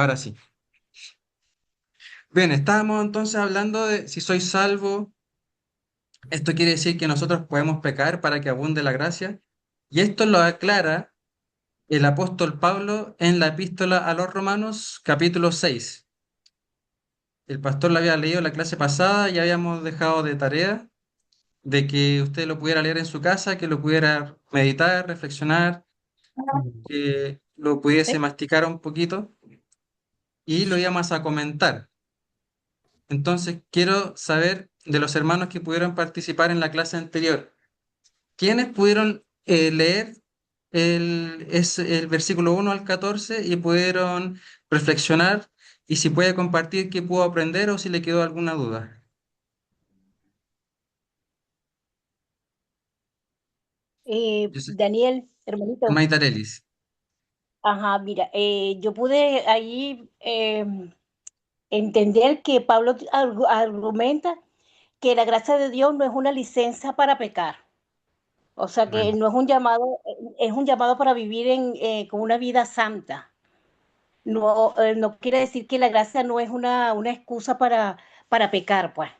Ahora sí. Bien, estábamos entonces hablando de si soy salvo. Esto quiere decir que nosotros podemos pecar para que abunde la gracia. Y esto lo aclara el apóstol Pablo en la epístola a los Romanos, capítulo 6. El pastor lo había leído la clase pasada y habíamos dejado de tarea de que usted lo pudiera leer en su casa, que lo pudiera meditar, reflexionar, que lo pudiese masticar un poquito y lo íbamos a comentar. Entonces, quiero saber de los hermanos que pudieron participar en la clase anterior, ¿quiénes pudieron leer el versículo 1 al 14 y pudieron reflexionar? Y si puede compartir qué pudo aprender o si le quedó alguna duda. Yo sé, Daniel, hermanito, Hermanita Arelis. ajá, mira, yo pude ahí entender que Pablo argumenta que la gracia de Dios no es una licencia para pecar, o sea que Amén. no es un llamado, es un llamado para vivir con una vida santa. No, no quiere decir que la gracia no es una excusa para pecar, pues.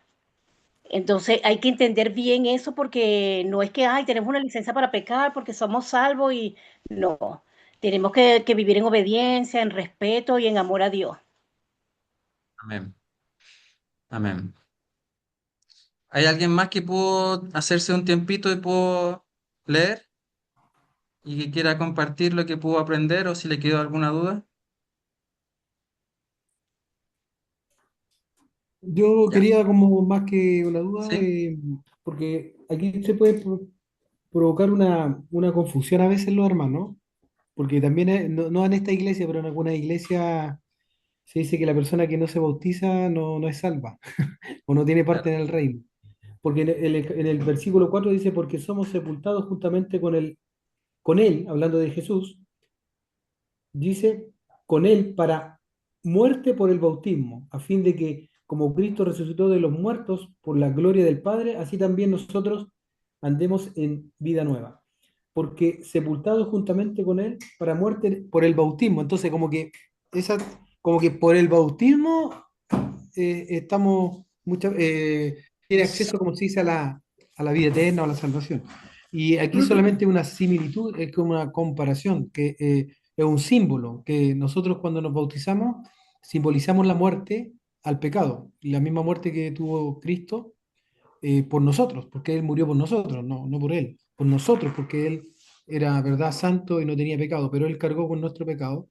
Entonces hay que entender bien eso porque no es que, ay, tenemos una licencia para pecar porque somos salvos y no, tenemos que vivir en obediencia, en respeto y en amor a Dios. Amén. Amén. ¿Hay alguien más que pudo hacerse un tiempito y pudo leer y que quiera compartir lo que pudo aprender o si le quedó alguna duda? Yo Ya. quería como más que una duda, ¿Sí? porque aquí se puede provocar una confusión a veces los hermanos, porque también, no en esta iglesia, pero en alguna iglesia se dice que la persona que no se bautiza no es salva o no tiene parte Claro. en el reino. Porque en el versículo 4 dice, porque somos sepultados juntamente con él, hablando de Jesús, dice, con él para muerte por el bautismo, a fin de que como Cristo resucitó de los muertos por la gloria del Padre, así también nosotros andemos en vida nueva. Porque sepultados juntamente con él para muerte por el bautismo. Entonces, esa, como que por el bautismo estamos tiene acceso, como se dice, a la vida eterna o a la salvación. Y aquí solamente una similitud, es como una comparación, que es un símbolo, que nosotros cuando nos bautizamos simbolizamos la muerte al pecado, y la misma muerte que tuvo Cristo por nosotros, porque Él murió por nosotros, no por Él, por nosotros, porque Él era, verdad, santo y no tenía pecado, pero Él cargó con nuestro pecado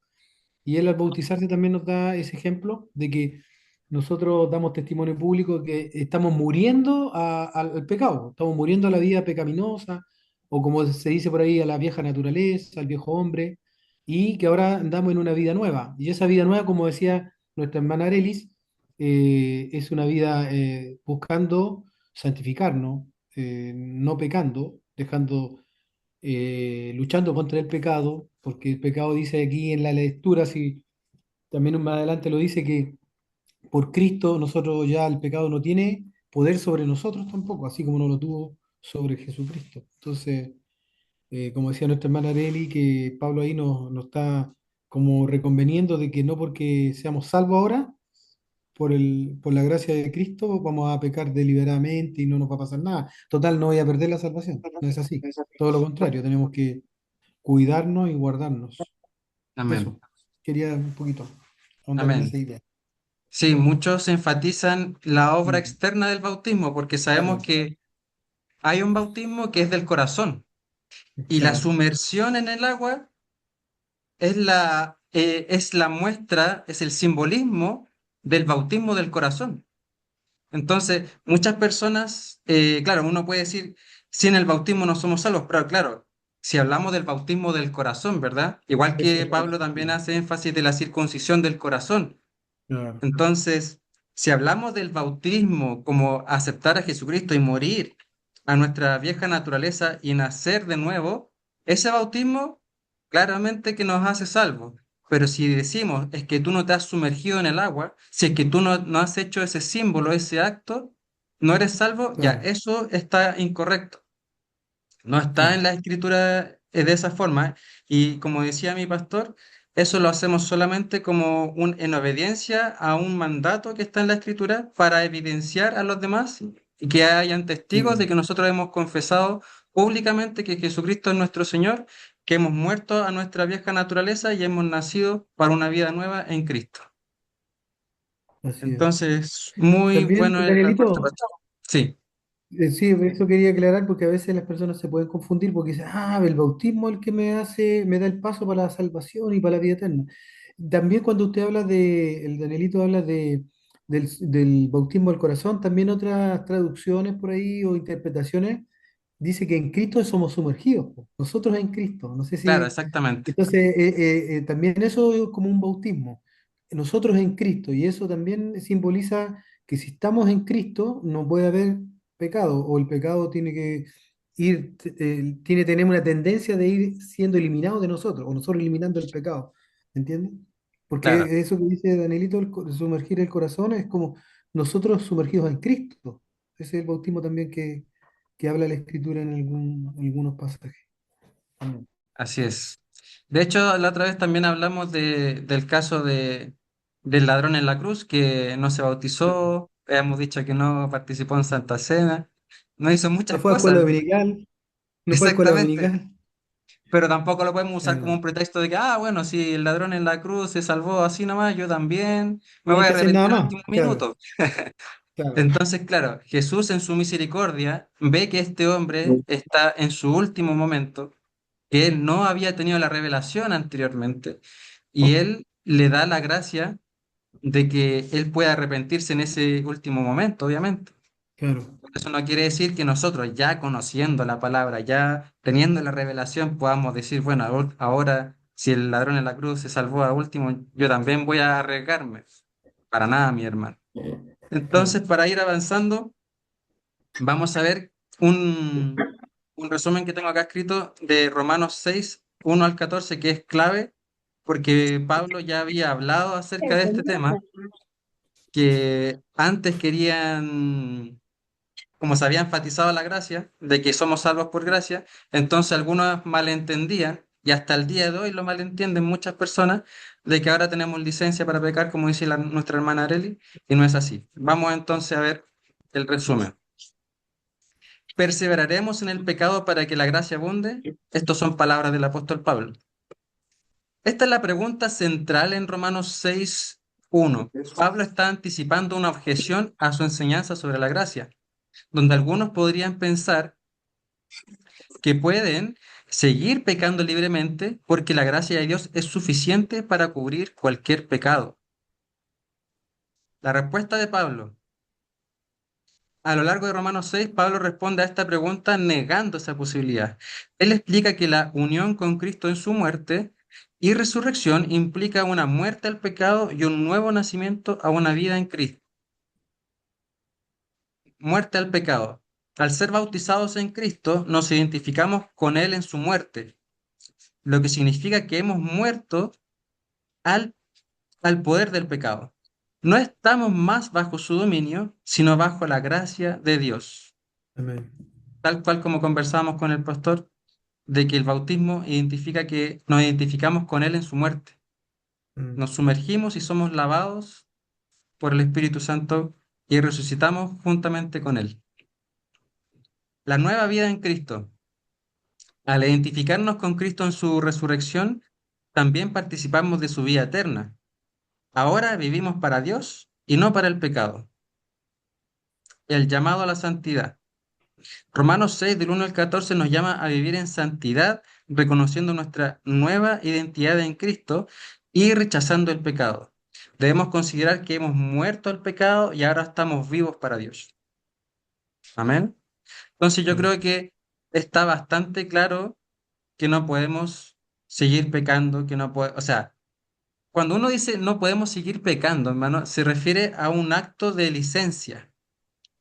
y él al bautizarse también nos da ese ejemplo de que nosotros damos testimonio público que estamos muriendo al pecado, estamos muriendo a la vida pecaminosa, o como se dice por ahí, a la vieja naturaleza, al viejo hombre, y que ahora andamos en una vida nueva. Y esa vida nueva, como decía nuestra hermana Arelis, es una vida buscando santificarnos, no pecando, luchando contra el pecado, porque el pecado dice aquí en la lectura, si también más adelante lo dice, que por Cristo nosotros ya el pecado no tiene poder sobre nosotros tampoco, así como no lo tuvo sobre Jesucristo. Entonces, como decía nuestra hermana Areli, que Pablo ahí nos está como reconveniendo de que no porque seamos salvos ahora, por la gracia de Cristo, vamos a pecar deliberadamente y no nos va a pasar nada. Total, no voy a perder la salvación. No es así. Todo lo contrario, tenemos que cuidarnos y guardarnos. Amén. Eso, quería un poquito ahondar en esa Amén. idea. Sí, muchos enfatizan la obra Mm, externa del bautismo porque sabemos claro, que hay un bautismo que es del corazón y la claro, sumersión en el agua es la muestra, es el simbolismo del bautismo del corazón. Entonces, muchas personas, claro, uno puede decir, sin el bautismo no somos salvos, pero claro, si hablamos del bautismo del corazón, ¿verdad? Igual eso que es lo Pablo que también hace énfasis de la circuncisión del corazón. claro, Entonces, si hablamos del bautismo como aceptar a Jesucristo y morir a nuestra vieja naturaleza y nacer de nuevo, ese bautismo claramente que nos hace salvos. Pero si decimos es que tú no te has sumergido en el agua, si es que tú no has hecho ese símbolo, ese acto, no eres salvo, ya claro, eso está incorrecto. No está en sí, la escritura de esa forma. Y como decía mi pastor, eso lo hacemos solamente como en obediencia a un mandato que está en la Escritura para evidenciar a los demás y que hayan testigos de Mm, que nosotros hemos confesado públicamente que Jesucristo es nuestro Señor, que hemos muerto a nuestra vieja naturaleza y hemos nacido para una vida nueva en Cristo. así es. Entonces, muy También, bueno el aporte, Danielito, pastor. Sí, sí, eso quería aclarar porque a veces las personas se pueden confundir porque dicen, ah, el bautismo es el que me hace, me da el paso para la salvación y para la vida eterna. También cuando usted habla de, el Danielito habla del bautismo del corazón, también otras traducciones por ahí o interpretaciones dice que en Cristo somos sumergidos, po. Nosotros en Cristo. No sé claro, si, exactamente. entonces, también eso es como un bautismo. Nosotros en Cristo, y eso también simboliza que si estamos en Cristo, no puede haber pecado, o el pecado tiene que ir, tiene que tener una tendencia de ir siendo eliminado de nosotros, o nosotros eliminando el pecado. ¿Entiendes? Claro, Porque eso que dice Danielito, sumergir el corazón, es como nosotros sumergidos en Cristo. Ese es el bautismo también que habla la Escritura en algunos pasajes. Mm. así es. De hecho, la otra vez también hablamos del caso del ladrón en la cruz que no se bautizó, hemos dicho que no participó en Santa Cena, no hizo No muchas fue a escuela cosas, dominical, no fue a escuela exactamente, dominical. pero tampoco lo podemos usar como Claro. un pretexto de que, ah, bueno, si el ladrón en la cruz se salvó así nomás, yo también me No hay voy a que hacer nada arrepentir al más. último Claro, minuto. claro. Entonces, claro, Jesús en su misericordia ve que este hombre está en su último momento, que él no había tenido la revelación anteriormente, y él le da la gracia de que él pueda arrepentirse en ese último momento, obviamente. Claro. Eso no quiere decir que nosotros, ya conociendo la palabra, ya teniendo la revelación, podamos decir, bueno, ahora si el ladrón en la cruz se salvó a último, yo también voy a arriesgarme. Para nada, mi hermano. Entonces, Claro. para ir avanzando, vamos a ver un resumen que tengo acá escrito de Romanos 6 1 al 14 que es clave, porque Pablo ya había hablado acerca de este tema, que antes querían, como se había enfatizado la gracia, de que somos salvos por gracia, entonces algunos malentendían, y hasta el día de hoy lo malentienden muchas personas, de que ahora tenemos licencia para pecar, como dice nuestra hermana Areli, y no es así. Vamos entonces a ver el resumen. ¿Perseveraremos en el pecado para que la gracia abunde? Estas son palabras del apóstol Pablo. Esta es la pregunta central en Romanos 6:1. Pablo está anticipando una objeción a su enseñanza sobre la gracia, donde algunos podrían pensar que pueden seguir pecando libremente porque la gracia de Dios es suficiente para cubrir cualquier pecado. La respuesta de Pablo. A lo largo de Romanos 6, Pablo responde a esta pregunta negando esa posibilidad. Él explica que la unión con Cristo en su muerte y resurrección implica una muerte al pecado y un nuevo nacimiento a una vida en Cristo. Muerte al pecado. Al ser bautizados en Cristo, nos identificamos con Él en su muerte, lo que significa que hemos muerto al, al poder del pecado. No estamos más bajo su dominio, sino bajo la gracia de Dios. Amén. Tal cual como conversábamos con el pastor, de que el bautismo identifica que nos identificamos con Él en su muerte. Mm. Nos sumergimos y somos lavados por el Espíritu Santo y resucitamos juntamente con Él. La nueva vida en Cristo. Al identificarnos con Cristo en su resurrección, también participamos de su vida eterna. Ahora vivimos para Dios y no para el pecado. El llamado a la santidad. Romanos 6, del 1 al 14, nos llama a vivir en santidad, reconociendo nuestra nueva identidad en Cristo y rechazando el pecado. Debemos considerar que hemos muerto al pecado y ahora estamos vivos para Dios. Amén. Entonces yo Amén. creo que está bastante claro que no podemos seguir pecando, que no puede, o sea, cuando uno dice no podemos seguir pecando, hermano, se refiere a un acto de licencia.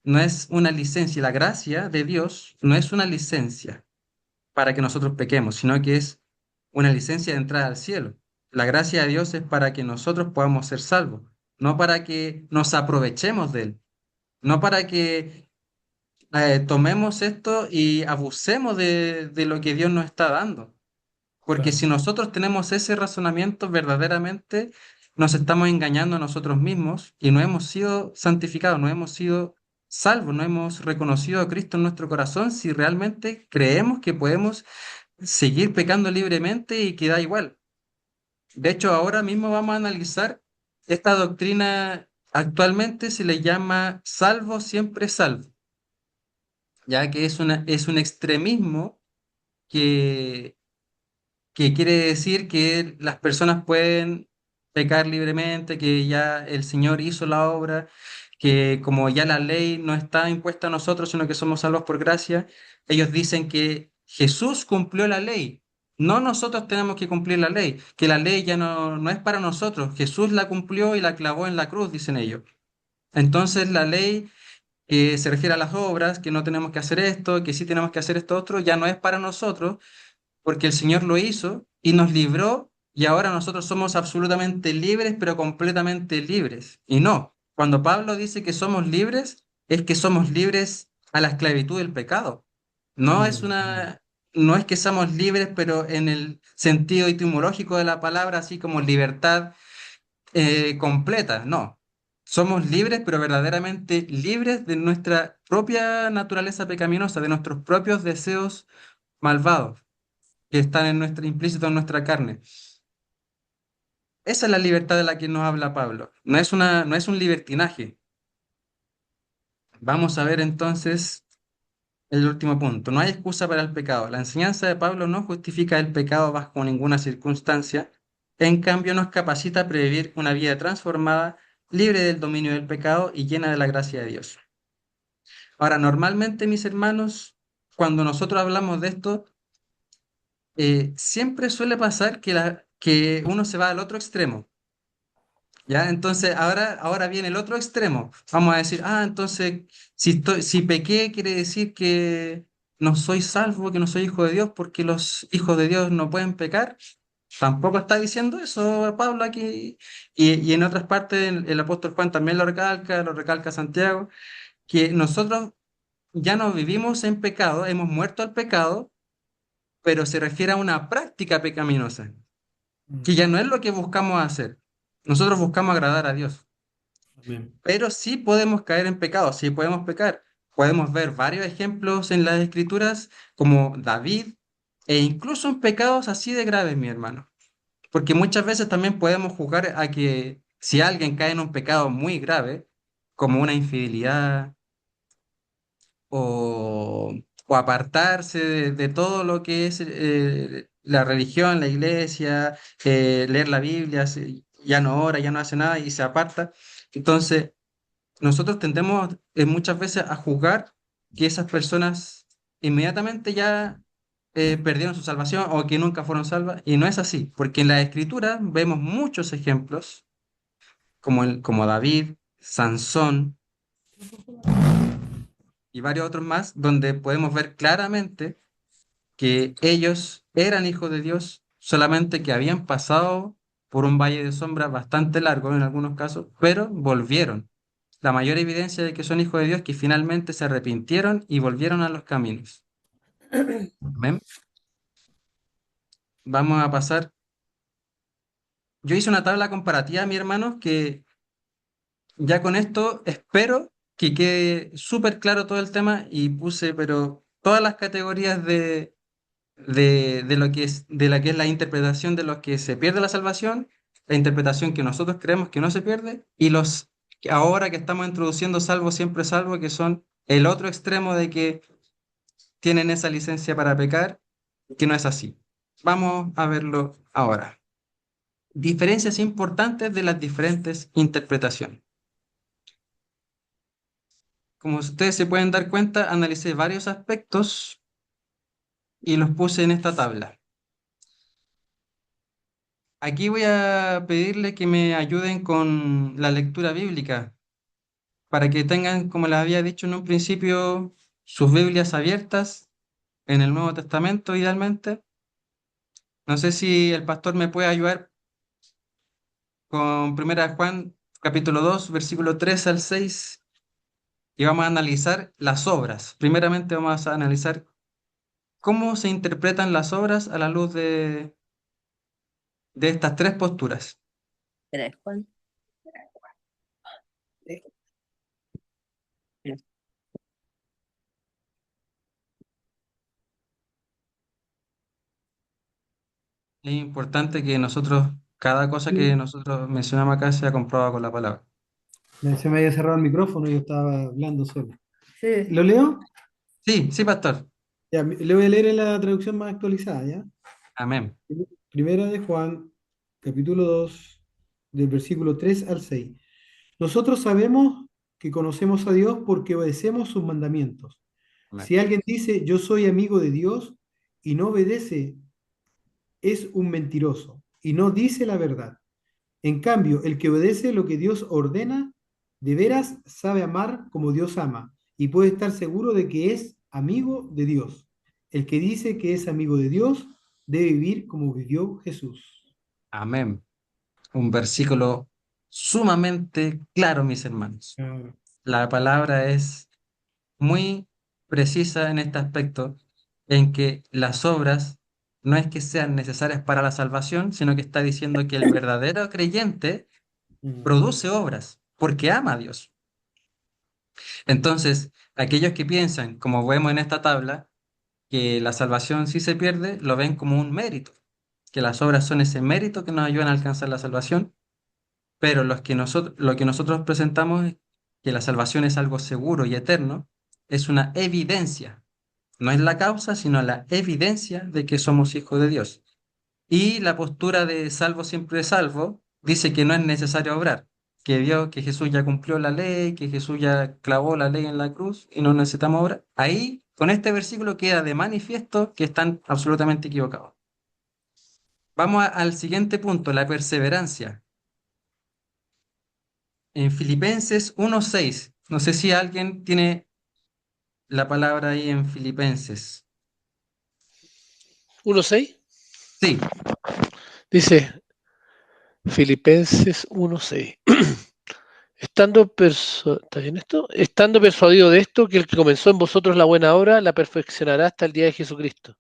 No es una licencia. La gracia de Dios no es una licencia para que nosotros pequemos, sino que es una licencia de entrada al cielo. La gracia de Dios es para que nosotros podamos ser salvos, no para que nos aprovechemos de Él, no para que tomemos esto y abusemos de lo que Dios nos está dando. Porque Claro. si nosotros tenemos ese razonamiento, verdaderamente nos estamos engañando a nosotros mismos y no hemos sido santificados, no hemos sido salvos, no hemos reconocido a Cristo en nuestro corazón si realmente creemos que podemos seguir pecando libremente y que da igual. De hecho, ahora mismo vamos a analizar esta doctrina. Actualmente se le llama salvo siempre salvo, ya que es un extremismo que quiere decir que las personas pueden pecar libremente, que ya el Señor hizo la obra, que como ya la ley no está impuesta a nosotros, sino que somos salvos por gracia, ellos dicen que Jesús cumplió la ley. No nosotros tenemos que cumplir la ley, que la ley ya no es para nosotros. Jesús la cumplió y la clavó en la cruz, dicen ellos. Entonces la ley que se refiere a las obras, que no tenemos que hacer esto, que sí tenemos que hacer esto otro, ya no es para nosotros, porque el Señor lo hizo y nos libró y ahora nosotros somos absolutamente libres, pero completamente libres. Y no, cuando Pablo dice que somos libres, es que somos libres a la esclavitud del pecado. No es Mm. una, no es que somos libres, pero en el sentido etimológico de la palabra, así como libertad completa, no. Somos libres, pero verdaderamente libres de nuestra propia naturaleza pecaminosa, de nuestros propios deseos malvados que están en nuestra, implícitos en nuestra carne. Esa es la libertad de la que nos habla Pablo. No es un libertinaje. Vamos a ver entonces el último punto. No hay excusa para el pecado. La enseñanza de Pablo no justifica el pecado bajo ninguna circunstancia. En cambio, nos capacita a vivir una vida transformada, libre del dominio del pecado y llena de la gracia de Dios. Ahora, normalmente, mis hermanos, cuando nosotros hablamos de esto, siempre suele pasar que uno se va al otro extremo. ¿Ya? Entonces, ahora viene el otro extremo. Vamos a decir, entonces, si pequé, quiere decir que no soy salvo, que no soy hijo de Dios, porque los hijos de Dios no pueden pecar. Tampoco está diciendo eso Pablo aquí. Y en otras partes, el apóstol Juan también lo recalca Santiago, que nosotros ya no vivimos en pecado, hemos muerto al pecado, pero se refiere a una práctica pecaminosa, que Mm. ya no es lo que buscamos hacer. Nosotros buscamos agradar a Dios. Amén. Pero sí podemos caer en pecado, sí podemos pecar. Podemos ver varios ejemplos en las escrituras, como David, e incluso en pecados así de graves, mi hermano. Porque muchas veces también podemos juzgar a que si alguien cae en un pecado muy grave, como una infidelidad o, o apartarse de todo lo que es la religión, la iglesia, leer la Biblia, ya no ora, ya no hace nada y se aparta. Entonces, nosotros tendemos muchas veces a juzgar que esas personas inmediatamente ya perdieron su salvación o que nunca fueron salvas, y no es así, porque en la Escritura vemos muchos ejemplos, como David, Sansón y varios otros más, donde podemos ver claramente que ellos eran hijos de Dios, solamente que habían pasado por un valle de sombra bastante largo en algunos casos, pero volvieron. La mayor evidencia de que son hijos de Dios es que finalmente se arrepintieron y volvieron a los caminos. Amén. Vamos a pasar. Yo hice una tabla comparativa, mi hermano, que ya con esto espero que quede súper claro todo el tema y puse, pero todas las categorías de lo que es, de la que es la interpretación de los que se pierde la salvación, la interpretación que nosotros creemos que no se pierde, y los que ahora que estamos introduciendo salvo siempre salvo, que son el otro extremo de que tienen esa licencia para pecar, que no es así. Vamos a verlo ahora. Diferencias importantes de las diferentes interpretaciones. Como ustedes se pueden dar cuenta, analicé varios aspectos y los puse en esta tabla. Aquí voy a pedirle que me ayuden con la lectura bíblica, para que tengan, como les había dicho en un principio, sus Biblias abiertas en el Nuevo Testamento, idealmente. No sé si el pastor me puede ayudar con Primera de Juan, capítulo 2 versículo 3 al 6, y vamos a analizar las obras. Primeramente vamos a analizar cómo se interpretan las obras a la luz de estas tres posturas. Tres, Juan. Es importante que nosotros, cada cosa que Sí. nosotros mencionamos acá sea comprobada con la palabra. Se me había cerrado el micrófono y yo estaba hablando solo. Sí. ¿Lo leo? Sí, sí, pastor. Ya, le voy a leer en la traducción más actualizada, ¿ya? Amén. Primera de Juan, capítulo 2 del versículo 3 al 6. Nosotros sabemos que conocemos a Dios porque obedecemos sus mandamientos. Amén. Si alguien dice, yo soy amigo de Dios y no obedece, es un mentiroso y no dice la verdad. En cambio, el que obedece lo que Dios ordena, de veras sabe amar como Dios ama y puede estar seguro de que es amigo de Dios. El que dice que es amigo de Dios debe vivir como vivió Jesús. Amén. Un versículo sumamente claro, mis hermanos. Ah, La palabra es muy precisa en este aspecto, en que las obras no es que sean necesarias para la salvación, sino que está diciendo que el verdadero creyente mm, produce obras porque ama a Dios. Entonces, aquellos que piensan, como vemos en esta tabla, que la salvación sí se pierde, lo ven como un mérito, que las obras son ese mérito que nos ayudan a alcanzar la salvación, pero lo que nosotros presentamos es que la salvación es algo seguro y eterno, es una evidencia. No es la causa, sino la evidencia de que somos hijos de Dios. Y la postura de salvo siempre salvo dice que no es necesario obrar, que Dios, que Jesús ya cumplió la ley, que Jesús ya clavó la ley en la cruz y no necesitamos obrar. Ahí, con este versículo queda de manifiesto que están absolutamente equivocados. Vamos al siguiente punto, la perseverancia. En Filipenses 1:6. No sé si alguien tiene la palabra ahí en Filipenses. 1:6 Sí, dice Filipenses 1:6. ¿Está bien esto? Estando persuadido de esto, que el que comenzó en vosotros la buena obra la perfeccionará hasta el día de Jesucristo.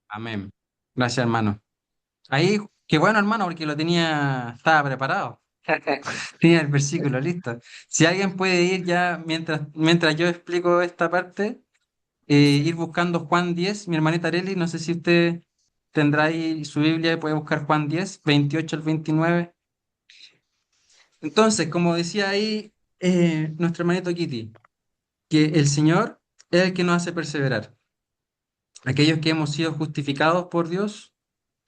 amén. Gracias, hermano. Ahí, qué bueno, hermano, porque estaba preparado. Tenía el versículo listo. Si alguien puede ir ya, mientras yo explico esta parte, ir buscando Juan 10, mi hermanita Arely, no sé si usted tendrá ahí su Biblia y puede buscar Juan 10, 28 al 29. Entonces, como decía ahí nuestro hermanito Kitty, que el Señor es el que nos hace perseverar. Aquellos que hemos sido justificados por Dios,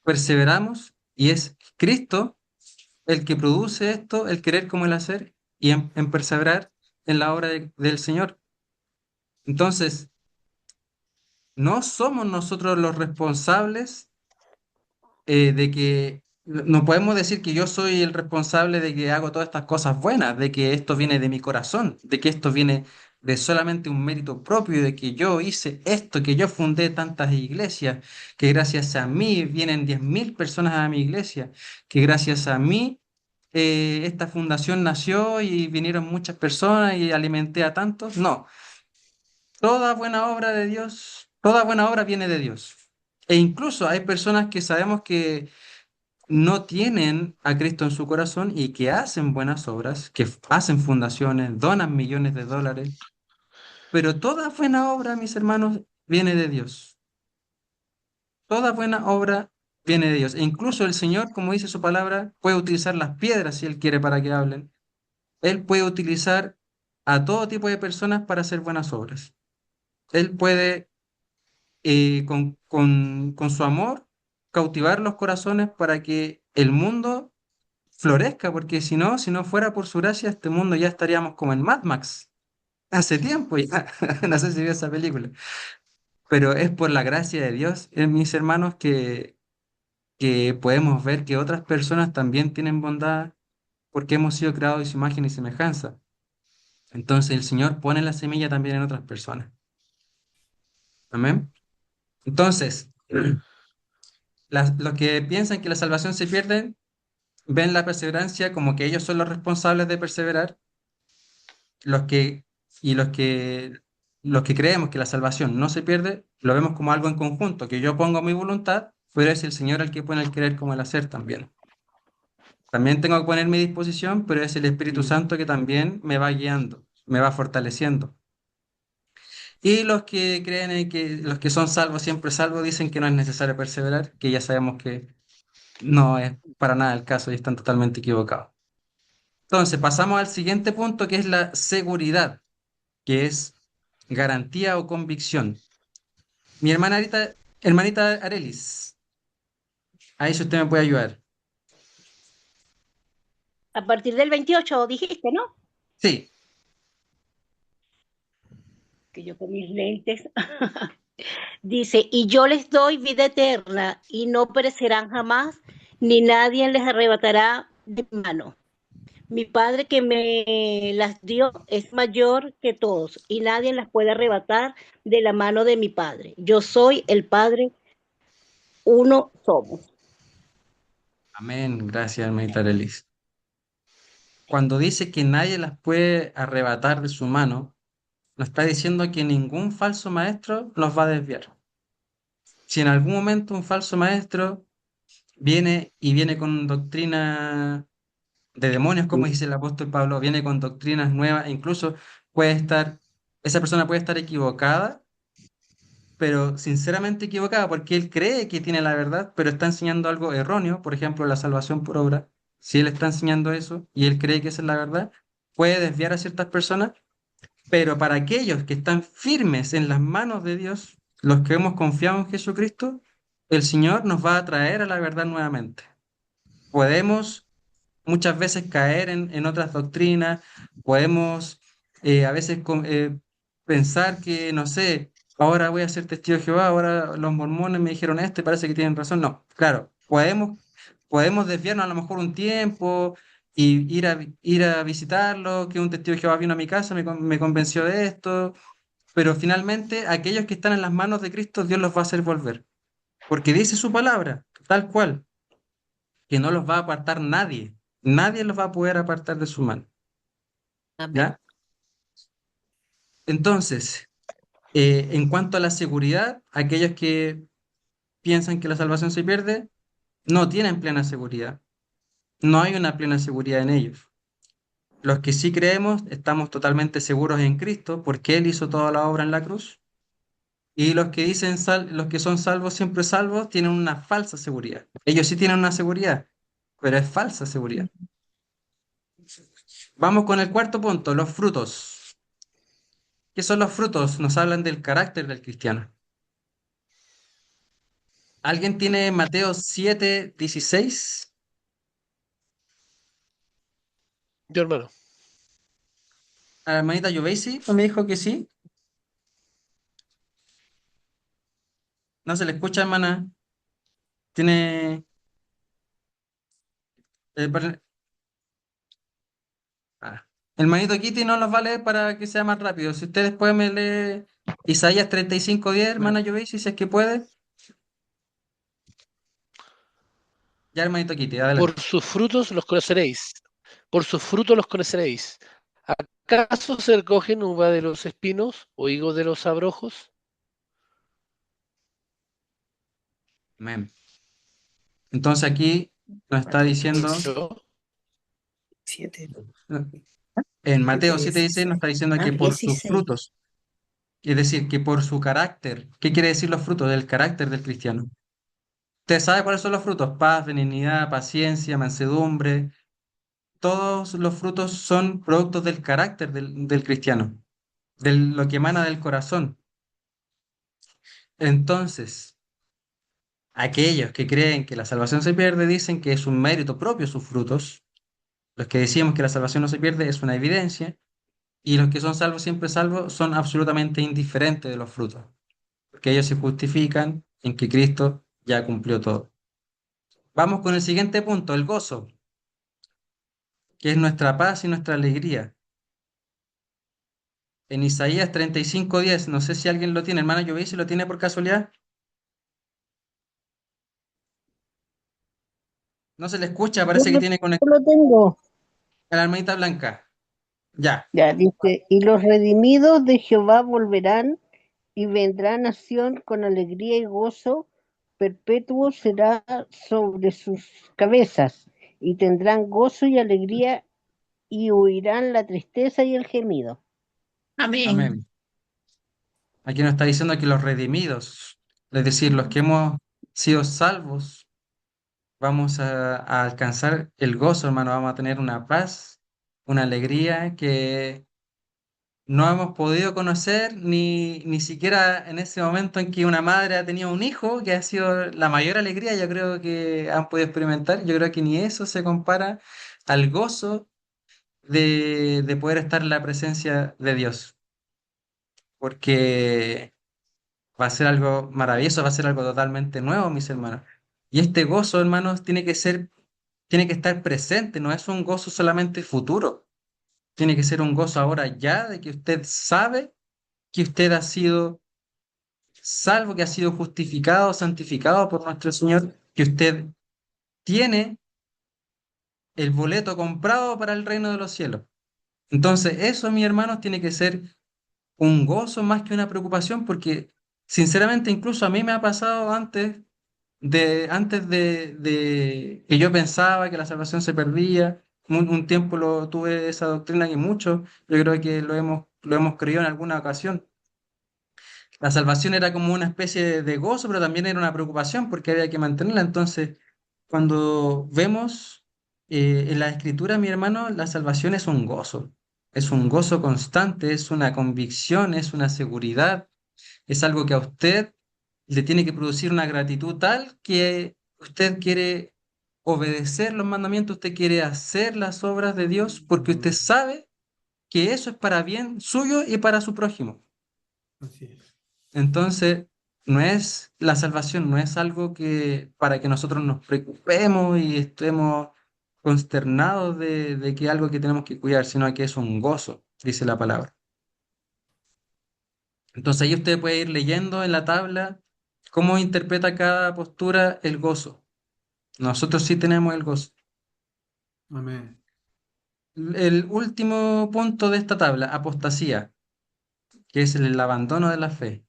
perseveramos y es Cristo el que produce esto, el querer como el hacer y en perseverar en la obra del Señor. Entonces, no somos nosotros los responsables de que, no podemos decir que yo soy el responsable de que hago todas estas cosas buenas, de que esto viene de mi corazón, de que esto viene de solamente un mérito propio, de que yo hice esto, que yo fundé tantas iglesias, que gracias a mí vienen 10.000 personas a mi iglesia, que gracias a mí esta fundación nació y vinieron muchas personas y alimenté a tantos. No, toda buena obra de Dios, toda buena obra viene de Dios. E incluso hay personas que sabemos que no tienen a Cristo en su corazón y que hacen buenas obras, que hacen fundaciones, donan millones de dólares, pero toda buena obra, mis hermanos, viene de Dios. Toda buena obra viene de Dios. E incluso el Señor, como dice su palabra, puede utilizar las piedras si Él quiere para que hablen. Él puede utilizar a todo tipo de personas para hacer buenas obras. Él puede, con su amor, cautivar los corazones para que el mundo florezca, porque si no fuera por su gracia, este mundo ya estaríamos como en Mad Max. Hace tiempo ya, no sé si vio esa película, pero es por la gracia de Dios, mis hermanos, que podemos ver que otras personas también tienen bondad porque hemos sido creados de su imagen y semejanza. Entonces el Señor pone la semilla también en otras personas. Amén. Entonces, los que piensan que la salvación se pierde, ven la perseverancia como que ellos son los responsables de perseverar. Los que, y los que creemos que la salvación no se pierde, lo vemos como algo en conjunto, que yo pongo mi voluntad, pero es el Señor el que pone el querer como el hacer también. También tengo que poner mi disposición, pero es el Espíritu Santo que también me va guiando, me va fortaleciendo. Y los que creen en que los que son salvos, siempre salvos, dicen que no es necesario perseverar, que ya sabemos que no es para nada el caso y están totalmente equivocados. Entonces, pasamos al siguiente punto, que es la seguridad, que es garantía o convicción. Mi hermanita Arelis, ahí si usted me puede ayudar. A partir del 28 dijiste, ¿no? Sí, Que yo con mis lentes. Dice, y yo les doy vida eterna y no perecerán jamás, ni nadie les arrebatará de mi mano. Mi Padre que me las dio es mayor que todos y nadie las puede arrebatar de la mano de mi Padre. Yo soy el Padre, uno somos. amén, gracias hermanita Arelis. Cuando dice que nadie las puede arrebatar de su mano, nos está diciendo que ningún falso maestro los va a desviar. Si en algún momento un falso maestro viene con doctrina de demonios, como dice el apóstol Pablo, viene con doctrinas nuevas, e incluso esa persona puede estar equivocada, pero sinceramente equivocada, porque él cree que tiene la verdad, pero está enseñando algo erróneo, por ejemplo, la salvación por obra. Si él está enseñando eso y él cree que esa es la verdad, puede desviar a ciertas personas, pero para aquellos que están firmes en las manos de Dios, los que hemos confiado en Jesucristo, el Señor nos va a traer a la verdad nuevamente. Podemos muchas veces caer en otras doctrinas, podemos a veces pensar que, no sé, ahora voy a ser testigo de Jehová, ahora los mormones me dijeron esto y parece que tienen razón. No, claro, podemos desviarnos a lo mejor un tiempo y ir a visitarlo, que un testigo de Jehová vino a mi casa, me convenció de esto, pero finalmente aquellos que están en las manos de Cristo, Dios los va a hacer volver, porque dice su palabra, tal cual que no los va a apartar nadie. Nadie los va a poder apartar de su mano. Amén. ¿Ya? Entonces, en cuanto a la seguridad, aquellos que piensan que la salvación se pierde, no tienen plena seguridad. No hay una plena seguridad en ellos. Los que sí creemos, estamos totalmente seguros en Cristo, porque Él hizo toda la obra en la cruz. Y los que los que son salvos, siempre salvos, tienen una falsa seguridad. Ellos sí tienen una seguridad, pero es falsa seguridad. Vamos con el cuarto punto, los frutos. ¿Qué son los frutos? Nos hablan del carácter del cristiano. ¿Alguien tiene Mateo 7:16? Yo, hermano, A la hermanita Yubesi me dijo que sí. No se le escucha, hermana. Tiene... eh, per- ah. El manito Kitty no los va a leer para que sea más rápido. Si usted después me lee Isaías 35:10, hermana Yubesi, si es que puede. Ya, hermanito Kitty, por adelante. sus frutos los conoceréis. Por sus frutos los conoceréis. ¿Acaso se recogen uva de los espinos o higo de los abrojos? Amén. Entonces aquí nos está diciendo, Yo, en Mateo 7:16 nos está diciendo que por sus frutos. Es decir, que por su carácter, ¿qué quiere decir los frutos? Del carácter del cristiano. ¿Usted sabe cuáles son los frutos? Paz, benignidad, paciencia, mansedumbre. Todos los frutos son productos del carácter del cristiano, de lo que emana del corazón. Entonces, aquellos que creen que la salvación se pierde dicen que es un mérito propio sus frutos. Los que decimos que la salvación no se pierde es una evidencia. Y los que son salvos, siempre salvos, son absolutamente indiferentes de los frutos, porque ellos se justifican en que Cristo ya cumplió todo. Vamos con el siguiente punto, el gozo, que es nuestra paz y nuestra alegría. En Isaías 35:10, no sé si alguien lo tiene, hermana Lloví, si lo tiene por casualidad. No se le escucha, Yo parece que lo, tiene conectada yo lo tengo. la hermanita blanca. Ya, Ya dice, y los redimidos de Jehová volverán y vendrá nación con alegría y gozo, perpetuo será sobre sus cabezas, y tendrán gozo y alegría, y huirán la tristeza y el gemido. Amén. Amén. Aquí nos está diciendo que los redimidos, es decir, los que hemos sido salvos, vamos a alcanzar el gozo, hermano, vamos a tener una paz, una alegría que no hemos podido conocer ni siquiera en ese momento en que una madre ha tenido un hijo, que ha sido la mayor alegría, yo creo que han podido experimentar. Yo creo que ni eso se compara al gozo de poder estar en la presencia de Dios, porque va a ser algo maravilloso, va a ser algo totalmente nuevo, mis hermanos. Y este gozo, hermanos, tiene que estar presente, no es un gozo solamente futuro, tiene que ser un gozo ahora ya de que usted sabe que usted ha sido salvo, que ha sido justificado, santificado por nuestro Señor, que usted tiene el boleto comprado para el reino de los cielos. Entonces, eso, mis hermanos, tiene que ser un gozo más que una preocupación, porque sinceramente incluso a mí me ha pasado antes de que yo pensaba que la salvación se perdía. Un tiempo tuve esa doctrina y muchos, yo creo que lo hemos creído en alguna ocasión. La salvación era como una especie de gozo, pero también era una preocupación porque había que mantenerla. Entonces, cuando vemos en la escritura, mi hermano, la salvación es un gozo constante, es una convicción, es una seguridad, es algo que a usted le tiene que producir una gratitud tal que usted quiere obedecer los mandamientos, usted quiere hacer las obras de Dios porque usted sabe que eso es para bien suyo y para su prójimo. Así es. Entonces, la salvación no es algo que para que nosotros nos preocupemos y estemos consternados de que algo que tenemos que cuidar, sino que es un gozo, dice la palabra. Entonces ahí usted puede ir leyendo en la tabla cómo interpreta cada postura el gozo. Nosotros sí tenemos el gozo. Amén. El último punto de esta tabla, apostasía, que es el abandono de la fe.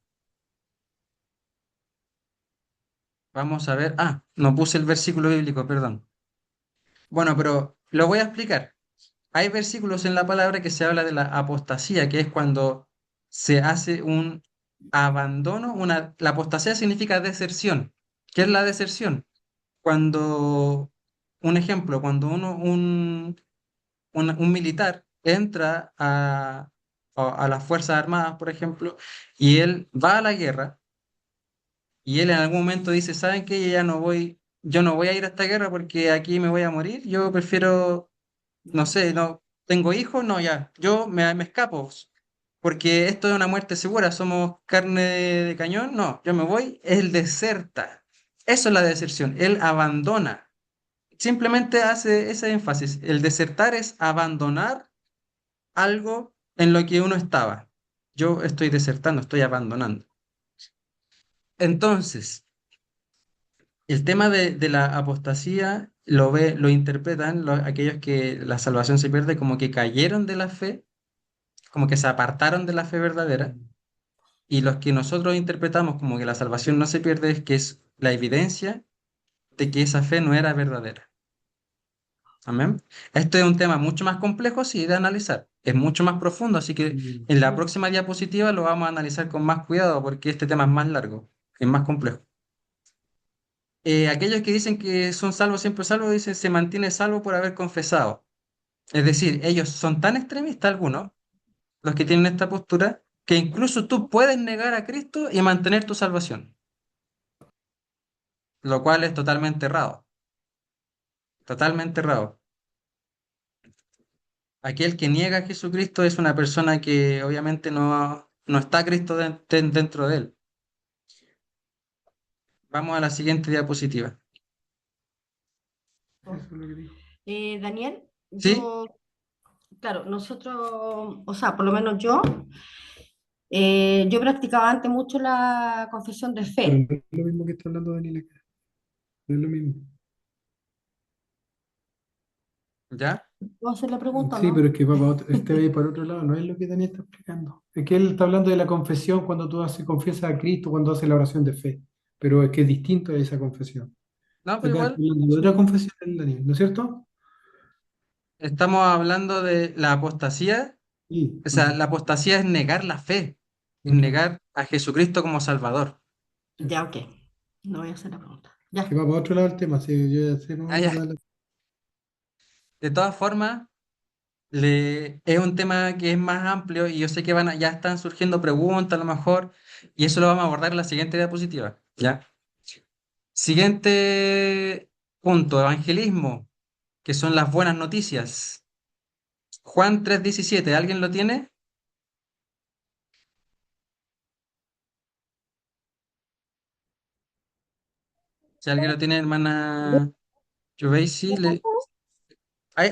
Vamos a ver. Ah, no puse el versículo bíblico, perdón. Bueno, pero lo voy a explicar. Hay versículos en la palabra que se habla de la apostasía, que es cuando se hace un abandono. La apostasía significa deserción. ¿Qué es la deserción? Cuando, un ejemplo, cuando un militar entra a las Fuerzas Armadas, por ejemplo, y él va a la guerra, y él en algún momento dice, ¿saben qué? Yo no voy a ir a esta guerra porque aquí me voy a morir, yo prefiero no sé, no tengo hijos, no, ya, yo me escapo, porque esto es una muerte segura, somos carne de cañón, no, yo me voy, él deserta. Eso es la deserción, él abandona. Simplemente hace ese énfasis. El desertar es abandonar algo en lo que uno estaba. Yo estoy desertando, estoy abandonando. Entonces, el tema de la apostasía lo interpretan aquellos que la salvación se pierde como que cayeron de la fe, como que se apartaron de la fe verdadera, y los que nosotros interpretamos como que la salvación no se pierde es que es la evidencia de que esa fe no era verdadera. Amén. Esto es un tema mucho más complejo, sí, de analizar. Es mucho más profundo, así que en la próxima diapositiva lo vamos a analizar con más cuidado porque este tema es más largo, es más complejo. Aquellos que dicen que son salvos, siempre salvos, dicen se mantiene salvo por haber confesado. Es decir, ellos son tan extremistas algunos, los que tienen esta postura, que incluso tú puedes negar a Cristo y mantener tu salvación, lo cual es totalmente errado, totalmente errado. Aquel que niega a Jesucristo es una persona que obviamente no está Cristo dentro de él. Vamos a la siguiente diapositiva. Eso es lo que dijo. Daniel, ¿Sí? claro, nosotros, o sea, por lo menos yo practicaba antes mucho la confesión de Pero fe. no es lo mismo que está hablando Daniel acá. No es lo mismo. ¿Ya? ¿Puedo hacer la pregunta o Sí, pero no? es que va para este va a ir para otro lado, no es lo que Daniel está explicando. Es que él está hablando de la confesión cuando tú confiesas a Cristo, cuando haces la oración de fe. pero es que es distinto a esa confesión. No, pero Acá igual, estoy hablando de otra confesión del Daniel, ¿no es cierto? estamos hablando de la apostasía. Sí, O sea, ok, la apostasía es negar la fe, es ok. negar a Jesucristo como Salvador. Ya, ok. No voy a hacer la pregunta. Que Ya. va para otro lado el tema, sí, yo ya sé más o Ah, menos ya. la... De todas formas, es un tema que es más amplio y yo sé que ya están surgiendo preguntas a lo mejor, y eso lo vamos a abordar en la siguiente diapositiva. ¿Ya? Siguiente punto, evangelismo, que son las buenas noticias. Juan 3:17, ¿alguien lo tiene? Si alguien lo tiene, hermana Joveisi,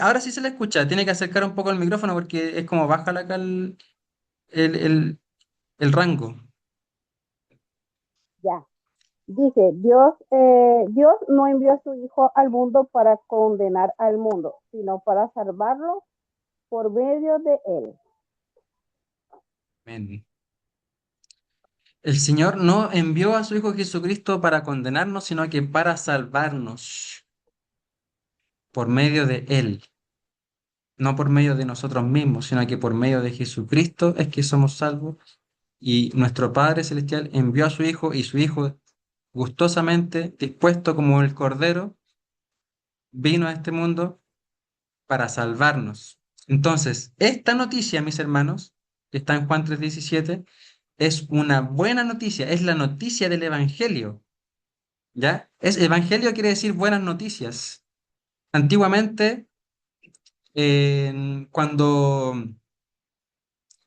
ahora sí se le escucha, tiene que acercar un poco el micrófono porque es como baja acá el, el- el rango. Ya. Dice, Dios no envió a su Hijo al mundo para condenar al mundo, sino para salvarlo por medio de él. Amén. El Señor no envió a su Hijo Jesucristo para condenarnos, sino que para salvarnos por medio de Él. No por medio de nosotros mismos, sino que por medio de Jesucristo es que somos salvos. Y nuestro Padre Celestial envió a su Hijo y su Hijo, gustosamente, dispuesto como el Cordero, vino a este mundo para salvarnos. Entonces, esta noticia, mis hermanos, que está en Juan 3:17, es una buena noticia, es la noticia del Evangelio. ¿Ya? Evangelio quiere decir buenas noticias. Antiguamente,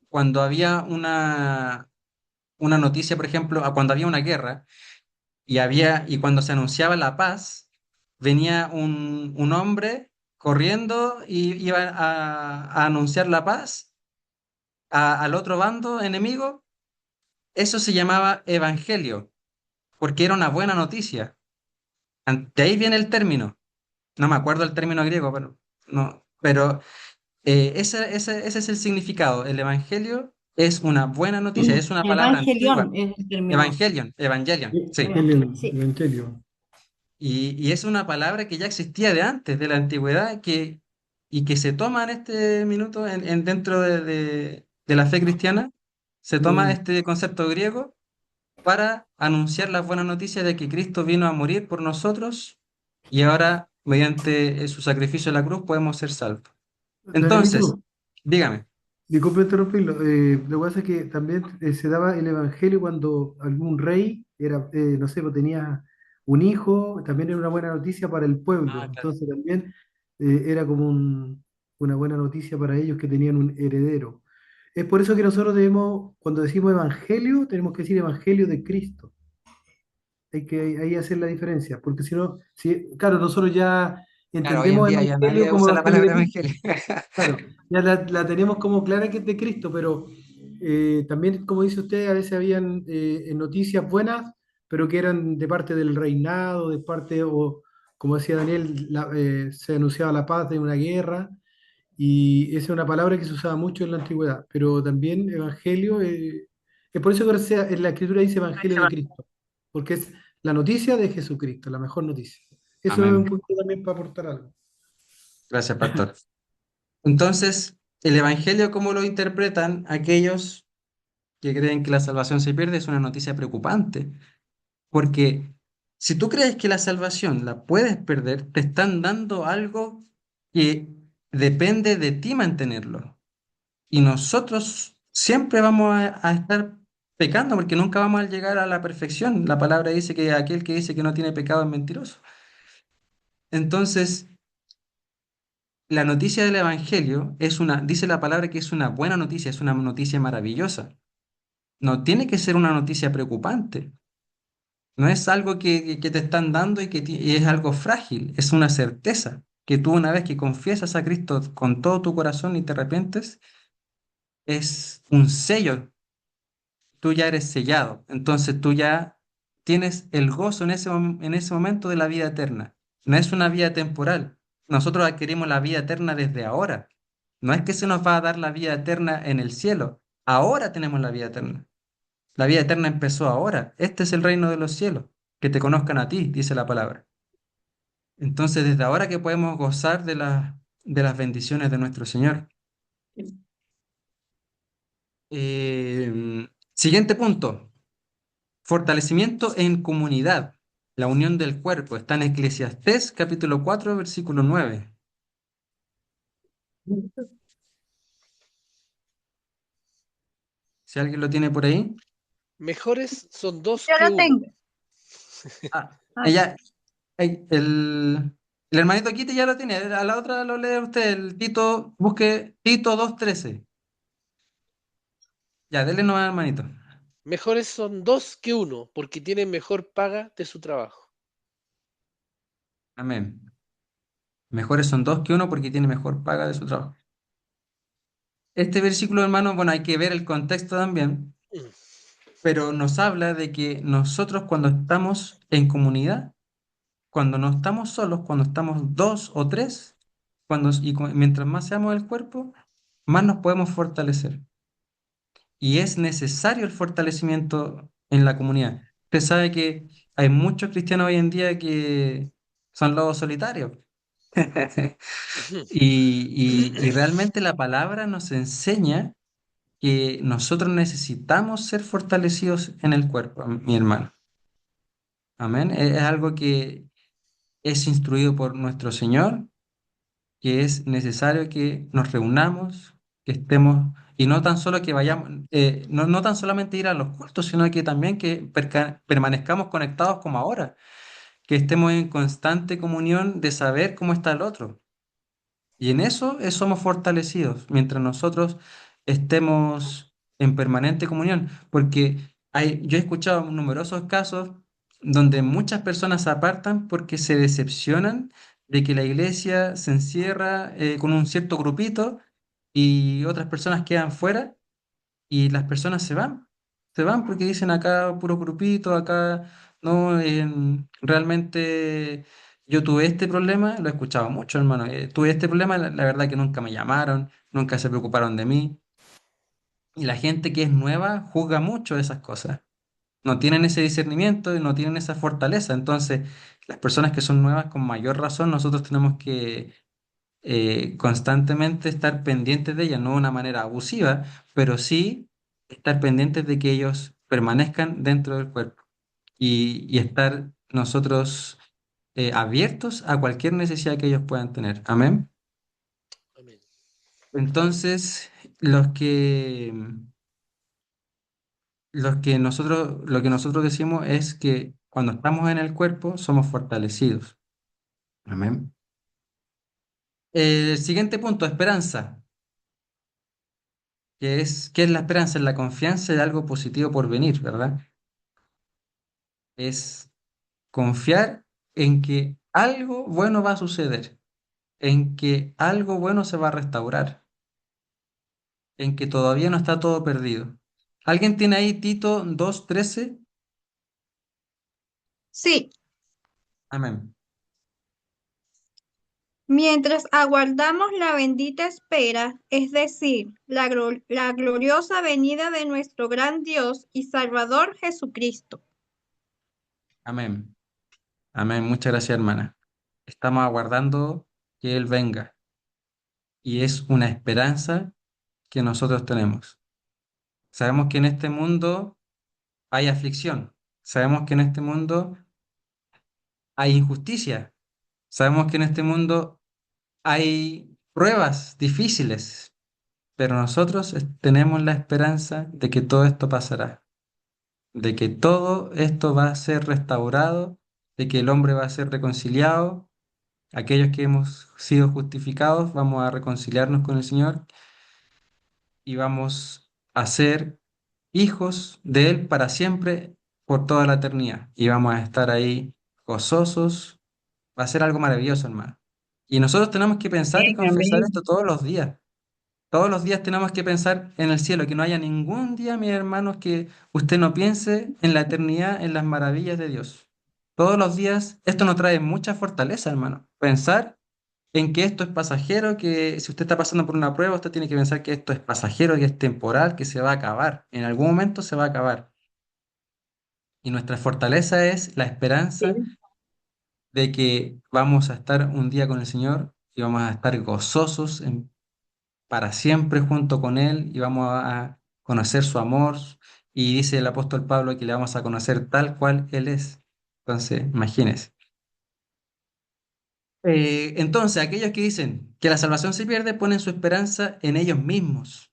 cuando había una noticia, por ejemplo, cuando había una guerra y cuando se anunciaba la paz, venía un hombre corriendo y iba a anunciar la paz al otro bando enemigo. Eso se llamaba evangelio, porque era una buena noticia. De ahí viene el término. No me acuerdo el término griego, pero no, pero ese es el significado. El evangelio es una buena noticia, es una palabra antigua. Evangelión es el término. Evangelion, sí. Evangelión. Sí. Evangelio. Y es una palabra que ya existía de antes, de la antigüedad, y que se toma en este minuto dentro de la fe cristiana, se toma Mm. este concepto griego para anunciar las buenas noticias de que Cristo vino a morir por nosotros y ahora, mediante su sacrificio en la cruz, podemos ser salvos. Entonces, Danielito, dígame. disculpe interrumpirlo. Lo que pasa es que también se daba el evangelio cuando algún rey era, no sé, pues tenía un hijo, también era una buena noticia para el pueblo. Ah, claro. Entonces también era como una buena noticia para ellos que tenían un heredero. Es por eso que nosotros debemos, cuando decimos evangelio, tenemos que decir evangelio de Cristo. Hay que ahí hacer la diferencia, porque si no, si, claro, nosotros ya Claro, hoy en entendemos día ya evangelio nadie como usa la evangelio de palabra Cristo. evangelio. Claro, ya la tenemos como clara que es de Cristo, pero también, como dice usted, a veces habían noticias buenas, pero que eran de parte del reinado, de parte, o como decía Daniel, se anunciaba la paz de una guerra, y esa es una palabra que se usaba mucho en la antigüedad, pero también evangelio, es por eso que ahora en la escritura dice evangelio de Cristo, porque es la noticia de Jesucristo, la mejor noticia. Eso es un Amén. punto también para aportar algo. Gracias, pastor. Entonces, el evangelio, ¿cómo lo interpretan aquellos que creen que la salvación se pierde? Es una noticia preocupante, porque si tú crees que la salvación la puedes perder, te están dando algo que depende de ti mantenerlo. Y nosotros siempre vamos a estar pecando porque nunca vamos a llegar a la perfección. La palabra dice que aquel que dice que no tiene pecado es mentiroso. Entonces, la noticia del Evangelio dice la palabra que es una buena noticia, es una noticia maravillosa. No tiene que ser una noticia preocupante. No es algo que te están dando y es algo frágil, es una certeza que tú una vez que confiesas a Cristo con todo tu corazón y te arrepientes, es un sello, tú ya eres sellado, entonces tú ya tienes el gozo en ese momento de la vida eterna. No es una vida temporal, nosotros adquirimos la vida eterna desde ahora. No es que se nos va a dar la vida eterna en el cielo, ahora tenemos la vida eterna. La vida eterna empezó ahora, este es el reino de los cielos. que te conozcan a ti, dice la palabra. Entonces, desde ahora que podemos gozar de las bendiciones de nuestro Señor. Siguiente punto, fortalecimiento en comunidad, la unión del cuerpo. Está en Eclesiastés capítulo 4, versículo 9. Si alguien lo tiene por ahí. Mejores son dos Yo que lo uno. tengo. Ella, el hermanito Kitty ya lo tiene. A la otra lo lee usted. El Tito, busque Tito 2:13. Ya, dele nomás, hermanito. Mejores son dos que uno, porque tienen mejor paga de su trabajo. Amén. Mejores son dos que uno porque tiene mejor paga de su trabajo. Este versículo, hermano, bueno, hay que ver el contexto también, pero nos habla de que nosotros cuando estamos en comunidad, cuando no estamos solos, cuando estamos dos o tres, mientras más seamos el cuerpo, más nos podemos fortalecer. Y es necesario el fortalecimiento en la comunidad. Usted sabe que hay muchos cristianos hoy en día que son lobos solitarios. Y realmente la palabra nos enseña que nosotros necesitamos ser fortalecidos en el cuerpo, mi hermano. Amén. Es algo que es instruido por nuestro Señor, que es necesario que nos reunamos, que estemos, y no tan solo que vayamos, no tan solamente ir a los cultos, sino que también que permanezcamos conectados como ahora, que estemos en constante comunión de saber cómo está el otro. Y en eso somos fortalecidos, mientras nosotros estemos en permanente comunión, porque yo he escuchado numerosos casos donde muchas personas se apartan porque se decepcionan de que la iglesia se encierra con un cierto grupito y otras personas quedan fuera y las personas se van porque dicen acá puro grupito, acá no, realmente yo tuve este problema, lo he escuchado mucho, hermano, tuve este problema, la verdad que nunca me llamaron, nunca se preocuparon de mí, y la gente que es nueva juzga mucho esas cosas, no tienen ese discernimiento y no tienen esa fortaleza, entonces las personas que son nuevas con mayor razón nosotros tenemos que constantemente estar pendientes de ellas, no de una manera abusiva, pero sí estar pendientes de que ellos permanezcan dentro del cuerpo y estar nosotros abiertos a cualquier necesidad que ellos puedan tener. Amén. Amén. Entonces, lo que nosotros decimos es que cuando estamos en el cuerpo somos fortalecidos. Amén. El siguiente punto, esperanza. ¿Qué es la esperanza? Es la confianza de algo positivo por venir, ¿verdad? Es confiar en que algo bueno va a suceder, en que algo bueno se va a restaurar, en que todavía no está todo perdido. ¿Alguien tiene ahí Tito 2:13? Sí, Amén. mientras aguardamos la bendita espera, es decir, la gloriosa venida de nuestro gran Dios y Salvador Jesucristo. Amén. Amén. Muchas gracias, hermana. Estamos aguardando que Él venga y es una esperanza que nosotros tenemos. Sabemos que en este mundo hay aflicción. Sabemos que en este mundo hay injusticia. Sabemos que en este mundo hay pruebas difíciles, pero nosotros tenemos la esperanza de que todo esto pasará, de que todo esto va a ser restaurado, de que el hombre va a ser reconciliado. Aquellos que hemos sido justificados, vamos a reconciliarnos con el Señor y vamos a ser hijos de Él para siempre, por toda la eternidad. Y vamos a estar ahí gozosos. Va a ser algo maravilloso, hermano. Y nosotros tenemos que pensar y confesar esto todos los días. Todos los días tenemos que pensar en el cielo, que no haya ningún día, mis hermanos, que usted no piense en la eternidad, en las maravillas de Dios. Todos los días, esto nos trae mucha fortaleza, hermano. Pensar en que esto es pasajero, que si usted está pasando por una prueba, usted tiene que pensar que esto es pasajero, que es temporal, que se va a acabar. En algún momento se va a acabar. Y nuestra fortaleza es la esperanza de que vamos a estar un día con el Señor y vamos a estar gozosos para siempre junto con Él y vamos a conocer su amor. Y dice el apóstol Pablo que le vamos a conocer tal cual Él es. Entonces, imagínense. Entonces, aquellos que dicen que la salvación se pierde ponen su esperanza en ellos mismos.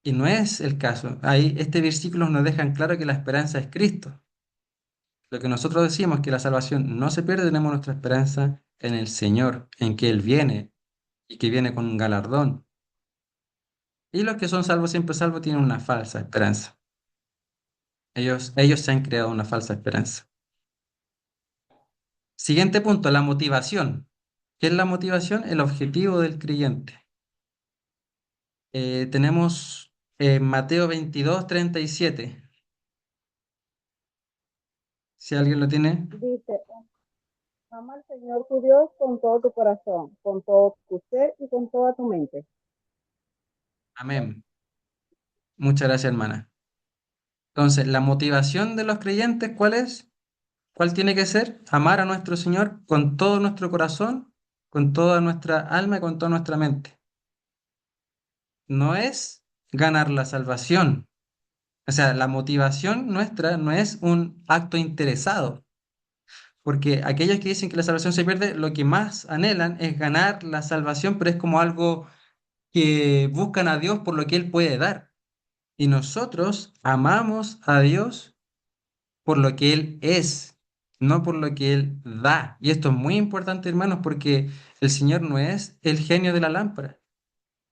Y no es el caso. Ahí, este versículo nos deja claro que la esperanza es Cristo. Lo que nosotros decimos que la salvación no se pierde, tenemos nuestra esperanza en el Señor, en que Él viene y que viene con un galardón. Y los que son salvos, siempre salvos, tienen una falsa esperanza. Ellos se han creado una falsa esperanza. Siguiente punto, la motivación. ¿Qué es la motivación? El objetivo del creyente. Tenemos Mateo 22:37. Si alguien lo tiene. Dice, ama al Señor tu Dios con todo tu corazón, con todo tu ser y con toda tu mente. Amén. Muchas gracias, hermana. Entonces, la motivación de los creyentes, ¿cuál es? ¿Cuál tiene que ser? Amar a nuestro Señor con todo nuestro corazón, con toda nuestra alma y con toda nuestra mente. No es ganar la salvación. O sea, la motivación nuestra no es un acto interesado, porque aquellos que dicen que la salvación se pierde, lo que más anhelan es ganar la salvación, pero es como algo que buscan a Dios por lo que Él puede dar. Y nosotros amamos a Dios por lo que Él es, no por lo que Él da. Y esto es muy importante, hermanos, porque el Señor no es el genio de la lámpara.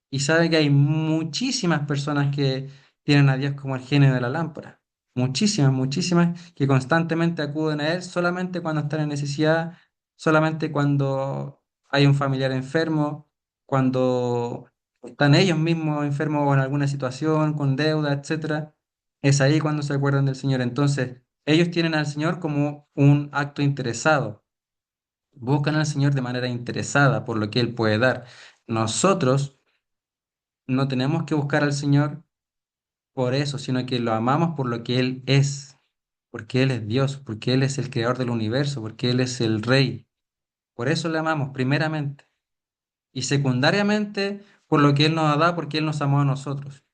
Y sabe que hay muchísimas personas que tienen a Dios como el genio de la lámpara. Muchísimas, muchísimas que constantemente acuden a Él solamente cuando están en necesidad, solamente cuando hay un familiar enfermo, cuando están ellos mismos enfermos o en alguna situación, con deuda, etcétera. Es ahí cuando se acuerdan del Señor. Entonces, ellos tienen al Señor como un acto interesado. Buscan al Señor de manera interesada por lo que Él puede dar. Nosotros no tenemos que buscar al Señor por eso, sino que lo amamos por lo que Él es, porque Él es Dios, porque Él es el creador del universo, porque Él es el Rey. Por eso le amamos primeramente y secundariamente por lo que Él nos ha dado, porque Él nos amó a nosotros.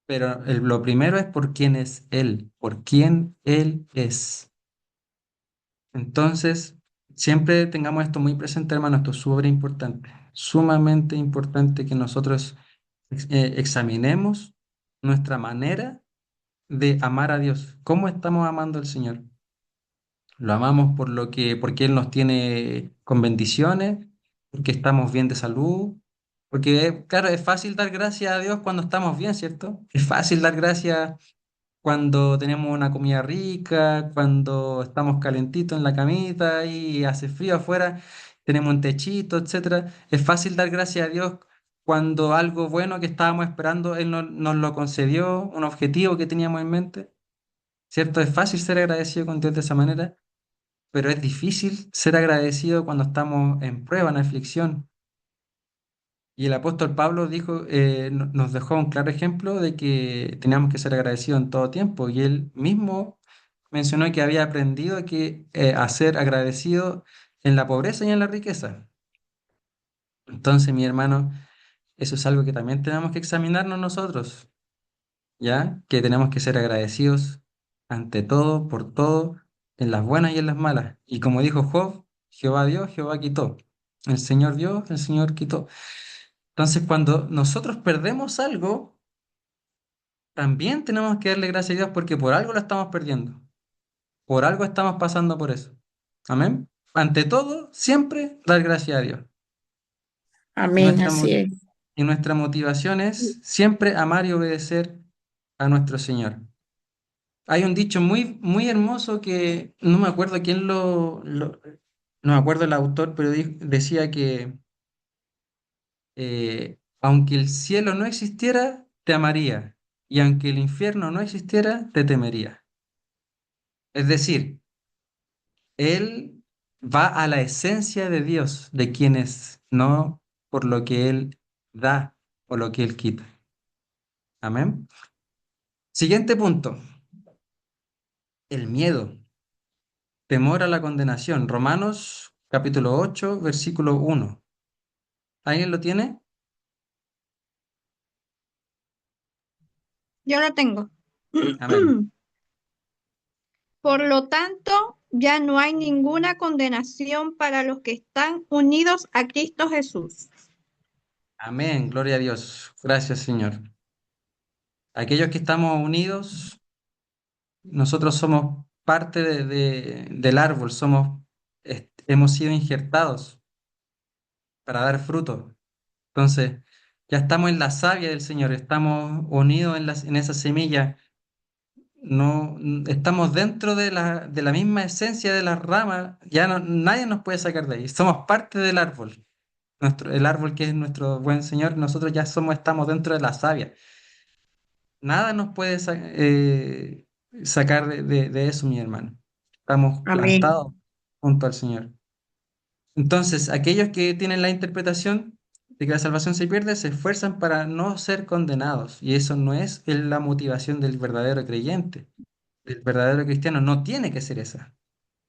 Pero lo primero es por quién es Él, por quién Él es. Entonces, siempre tengamos esto muy presente, hermano, esto es súper importante, sumamente importante que nosotros examinemos nuestra manera de amar a Dios. ¿Cómo estamos amando al Señor? ¿Lo amamos porque Él nos tiene con bendiciones? ¿Porque estamos bien de salud? Porque, claro, es fácil dar gracias a Dios cuando estamos bien, ¿cierto? Es fácil dar gracias cuando tenemos una comida rica, cuando estamos calentitos en la camita y hace frío afuera, tenemos un techito, etcétera. Es fácil dar gracias a Dios cuando algo bueno que estábamos esperando, Él nos lo concedió, un objetivo que teníamos en mente, ¿cierto? Es fácil ser agradecido con Dios de esa manera, pero es difícil ser agradecido cuando estamos en prueba, en aflicción. Y el apóstol Pablo dijo, nos dejó un claro ejemplo de que teníamos que ser agradecidos en todo tiempo. Y él mismo mencionó que había aprendido a ser agradecido en la pobreza y en la riqueza. Entonces, mi hermano, eso es algo que también tenemos que examinarnos nosotros, ¿ya? Que tenemos que ser agradecidos ante todo, por todo, en las buenas y en las malas. Y como dijo Job, Jehová dio, Jehová quitó. El Señor dio, el Señor quitó. Entonces, cuando nosotros perdemos algo, también tenemos que darle gracias a Dios porque por algo lo estamos perdiendo, por algo estamos pasando por eso. Amén. Ante todo, siempre dar gracias a Dios. Y Amén, nuestra, así es. y nuestra motivación es siempre amar y obedecer a nuestro Señor. Hay un dicho muy, muy hermoso que no me acuerdo quién no me acuerdo el autor, pero decía que aunque el cielo no existiera, te amaría, y aunque el infierno no existiera, te temería. Es decir, Él va a la esencia de Dios, de quien es, no por lo que Él da o lo que Él quita. Amén. Siguiente punto. el miedo, temor a la condenación. Romanos capítulo 8, versículo 1. ¿Alguien lo tiene? Yo lo tengo. Amén. Por lo tanto, ya no hay ninguna condenación para los que están unidos a Cristo Jesús. Amén. Gloria a Dios. Gracias, Señor. Aquellos que estamos unidos, nosotros somos parte del árbol, hemos sido injertados para dar fruto. Entonces, ya estamos en la savia del Señor, estamos unidos en esa semilla, no, estamos dentro de la misma esencia de las ramas, ya nadie nos puede sacar de ahí, somos parte del árbol, el árbol que es nuestro buen Señor, nosotros ya estamos dentro de la savia. Nada nos puede sacar de eso, mi hermano. Estamos Amén. plantados junto al Señor. Entonces, aquellos que tienen la interpretación de que la salvación se pierde, se esfuerzan para no ser condenados. Y eso no es la motivación del verdadero creyente. El verdadero cristiano no tiene que ser esa.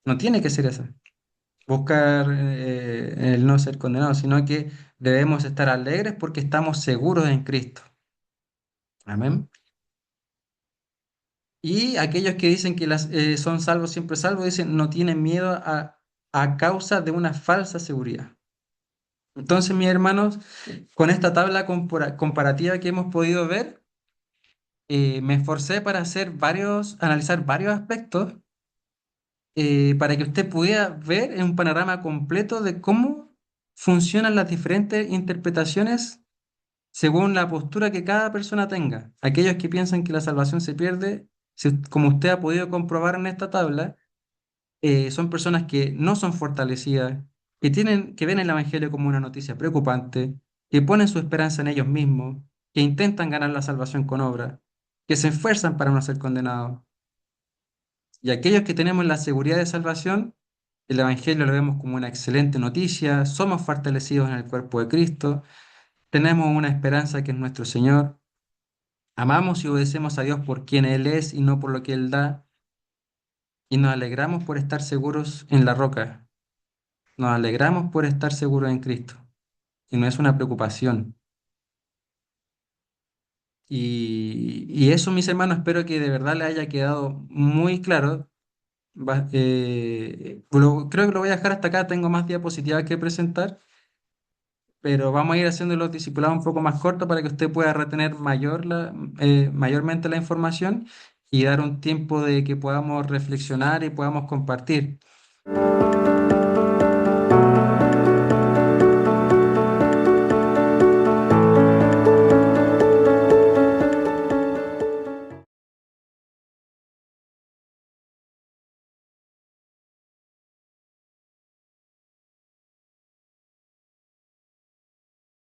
No tiene que ser esa. Buscar el no ser condenado, sino que debemos estar alegres porque estamos seguros en Cristo. Amén. Y aquellos que dicen que son salvos, siempre salvos, dicen no tienen miedo a causa de una falsa seguridad. Entonces, mis hermanos, con esta tabla comparativa que hemos podido ver, me esforcé para analizar varios aspectos para que usted pudiera ver en un panorama completo de cómo funcionan las diferentes interpretaciones según la postura que cada persona tenga. Aquellos que piensan que la salvación se pierde, como usted ha podido comprobar en esta tabla, son personas que no son fortalecidas, que ven el Evangelio como una noticia preocupante, que ponen su esperanza en ellos mismos, que intentan ganar la salvación con obra, que se esfuerzan para no ser condenados. Y aquellos que tenemos la seguridad de salvación, el Evangelio lo vemos como una excelente noticia, somos fortalecidos en el cuerpo de Cristo, tenemos una esperanza que es nuestro Señor, amamos y obedecemos a Dios por quien Él es y no por lo que Él da, y nos alegramos por estar seguros en la roca. Nos alegramos por estar seguros en Cristo y no es una preocupación. Y eso, mis hermanos, espero que de verdad les haya quedado muy claro. Creo que lo voy a dejar hasta acá, tengo más diapositivas que presentar, pero vamos a ir haciendo los discipulados un poco más cortos para que usted pueda retener mayormente la información y dar un tiempo de que podamos reflexionar y podamos compartir.